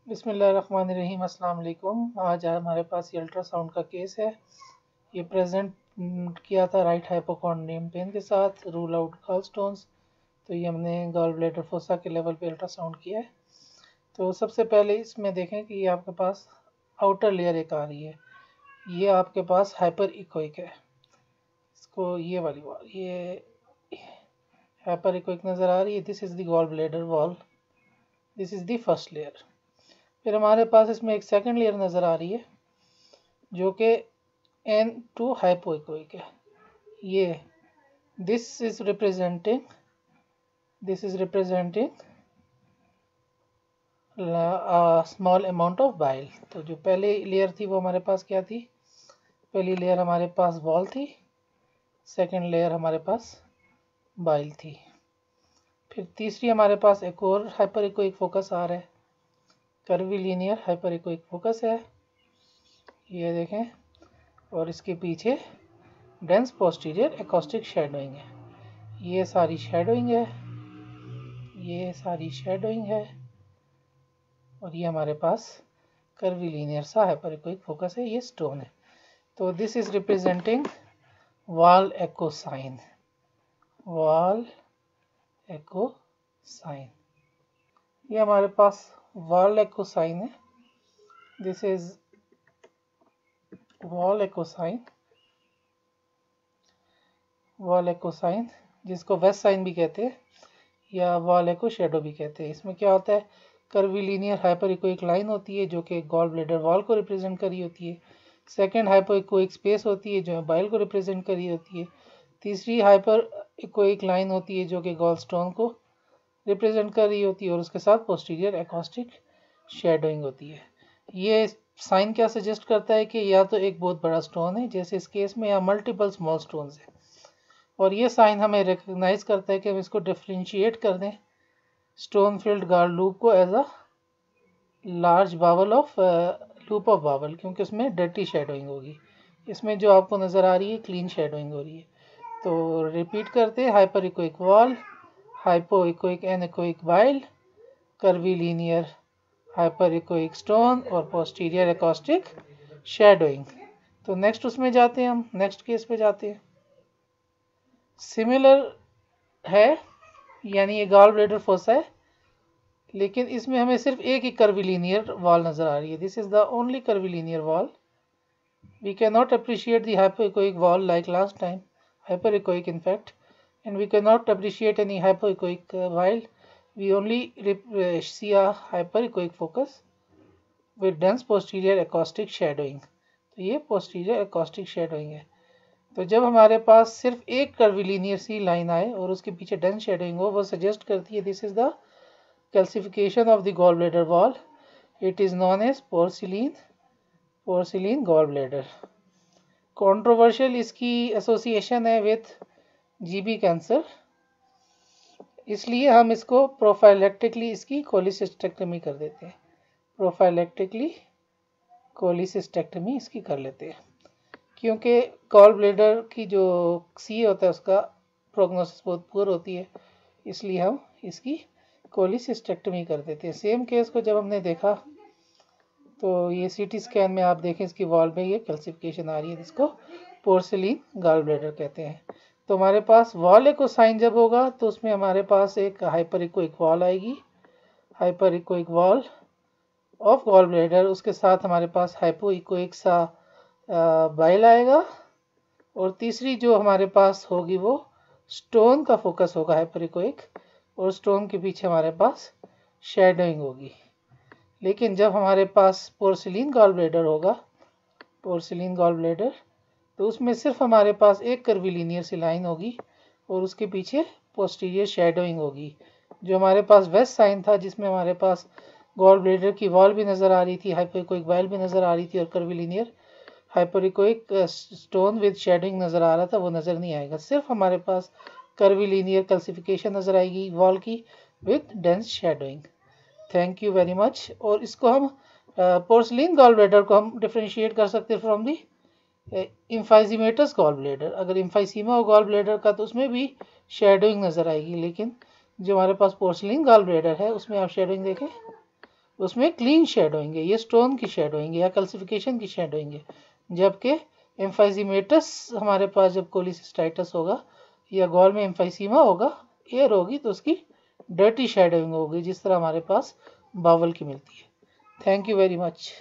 बिस्मिल्लाहिर्रहमानिर्रहीम। अस्सलाम वालेकुम। आज हमारे पास ये अल्ट्रासाउंड का केस है। ये प्रेजेंट किया था राइट हाइपोकॉन्ड्रियम पेन के साथ, रूल आउट गॉल स्टोन्स। तो ये हमने गॉल ब्लैडर फोसा के लेवल पे अल्ट्रासाउंड किया है। तो सबसे पहले इसमें देखें कि ये आपके पास आउटर लेयर एक आ रही है। ये आपके पास हाइपर इकोइक है। इसको ये हाइपर इकोइक नज़र आ रही है। This is the gall bladder wall. This is the first layer. फिर हमारे पास इसमें एक सेकंड लेयर नज़र आ रही है जो कि N2 हाइपोइकोइक है। ये this is representing small amount of bile. तो जो पहले लेयर थी वो हमारे पास क्या थी? पहली लेयर हमारे पास वॉल थी, सेकंड लेयर हमारे पास बाइल थी। फिर तीसरी हमारे पास एक और हाइपर इकोइक फोकस आ रहा है, कर्वीलिनियर हाइपर इकोइक फोकस है। ये देखें, और इसके पीछे डेंस पोस्टीरियर एकॉस्टिक शैडोइंग है। ये सारी शैडोइंग है, और ये हमारे पास कर्वीलिनियर सा हाइपर इकोइक फोकस है। ये स्टोन है। तो this is representing wall echo sign. ये हमारे पास वॉल एको साइन है। This is wall echo sign, जिसको वेस्ट साइन भी कहते हैं या वॉल एको शेडो भी कहते हैं। इसमें क्या होता है, कर्वीलिनियर हाइपर इकोइक लाइन होती है जो कि गॉल ब्लैडर वॉल को रिप्रेजेंट करी होती है। सेकंड हाइपर इकोइक स्पेस होती है जो बाइल को रिप्रेजेंट करी होती है। तीसरी हाइपर इकोइक लाइन होती है जो कि गॉल स्टोन को रिप्रेजेंट कर रही होती है, और उसके साथ पोस्टीरियर एकॉस्टिक शेडोइंग होती है। ये साइन क्या सजेस्ट करता है कि या तो एक बहुत बड़ा स्टोन है जैसे इस केस में, या मल्टीपल स्मॉल स्टोन्स है। और ये साइन हमें रिकग्नाइज करता है कि हम इसको डिफ्रेंशिएट कर दें स्टोन फिल्ड गार्ड लूप को as a large bowel of loop of bowel, क्योंकि उसमें डर्टी शेडोइंग होगी। इसमें जो आपको नज़र आ रही है क्लीन शेडोइंग हो रही है। तो रिपीट करते हैं, hyperechoic wall, hypoechoic anechoic bile, curvilinear hyperechoic stone और पोस्टीरियर एकॉस्टिक शेडोइंग। तो नेक्स्ट उसमें जाते हैं, हम नेक्स्ट केस पे जाते हैं। सिमिलर है, यानी ये गॉल ब्लैडर फोसा है, लेकिन इसमें हमें सिर्फ एक ही कर्वीलिनियर वॉल नज़र आ रही है। This is the only curvilinear wall. We can not appreciate the hypoechoic wall like last time, hyperechoic in fact, and we cannot appreciate any hypoechoic while we only see a hyperechoic focus with dense posterior acoustic shadowing। तो ये posterior acoustic shadowing है। तो जब हमारे पास सिर्फ एक curvilinear सी line आए और उसके पीछे डेंस शेडोइंग हो, वो सजेस्ट करती है this is the calcification of the gall bladder wall. It is known as porcelain gall bladder. Controversial इसकी एसोसिएशन है विथ जीबी कैंसर, इसलिए हम इसको प्रोफाइलेक्टिकली इसकी कोलिसिस्टेक्टमी कर देते हैं। प्रोफाइलेक्टिकली कोलिसिस्टेक्टमी इसकी कर लेते हैं, क्योंकि गॉल ब्लैडर की जो सी होता है उसका प्रोग्नोसिस बहुत पुअर होती है, इसलिए हम इसकी कोलिसिस्टेक्टमी कर देते हैं। सेम केस को जब हमने देखा तो ये सीटी स्कैन में आप देखें इसकी वॉल में ये कैल्सिफिकेशन आ रही है, जिसको पोर्सिलीन गॉल ब्लैडर कहते हैं। तो हमारे पास वॉल एको साइन जब होगा तो उसमें हमारे पास एक हाइपर इकोइक वॉल आएगी, hyperechoic wall of gall bladder. उसके साथ हमारे पास हाइपो इकोइक सा बाइल आएगा, और तीसरी जो हमारे पास होगी वो स्टोन का फोकस होगा हाइपर इकोइक, और स्टोन के पीछे हमारे पास शेडोइंग होगी। लेकिन जब हमारे पास पोर्सिलीन गॉल ब्लैडर होगा, पोर्सिलीन गॉल ब्लैडर, तो उसमें सिर्फ हमारे पास एक कर्वीलिनियर सी लाइन होगी और उसके पीछे पोस्टीरियर शेडोइंग होगी। जो हमारे पास वेस्ट साइन था जिसमें हमारे पास गॉल ब्लैडर की वॉल भी नज़र आ रही थी, हाइपोइकोइक वाइल भी नज़र आ रही थी, और कर्वीलिनियर हाइपरिकोइक स्टोन विद शेडोइंग नज़र आ रहा था, वो नज़र नहीं आएगा। सिर्फ हमारे पास कर्वीलिनियर कैल्सिफिकेशन नज़र आएगी वॉल की with dense shadowing. Thank you very much. और इसको हम पोर्सिलीन गॉल ब्लैडर को हम डिफ्रेंशिएट कर सकते हैं फ्रॉम दी इम्फाइजीमेटस गॉल ब्लैडर। अगर इम्फाइसीमा हो गॉल ब्लैडर का तो उसमें भी शेडोइंग नज़र आएगी, लेकिन जो हमारे पास पोर्सिलीन गॉल ब्लैडर है उसमें आप शेडोइंग देखें, उसमें क्लीन शेडोइंग है, ये स्टोन की शेडोइंग या कैल्सिफिकेशन की शेडोइंग है। जबकि एम्फाइसीमेटस हमारे पास जब कोलिसिस्टाइटिस होगा या गॉल में एम्फाइसीमा होगा, एयर होगी, तो उसकी डर्टी शेडोइंग होगी, जिस तरह हमारे पास बावल की मिलती है। Thank you very much.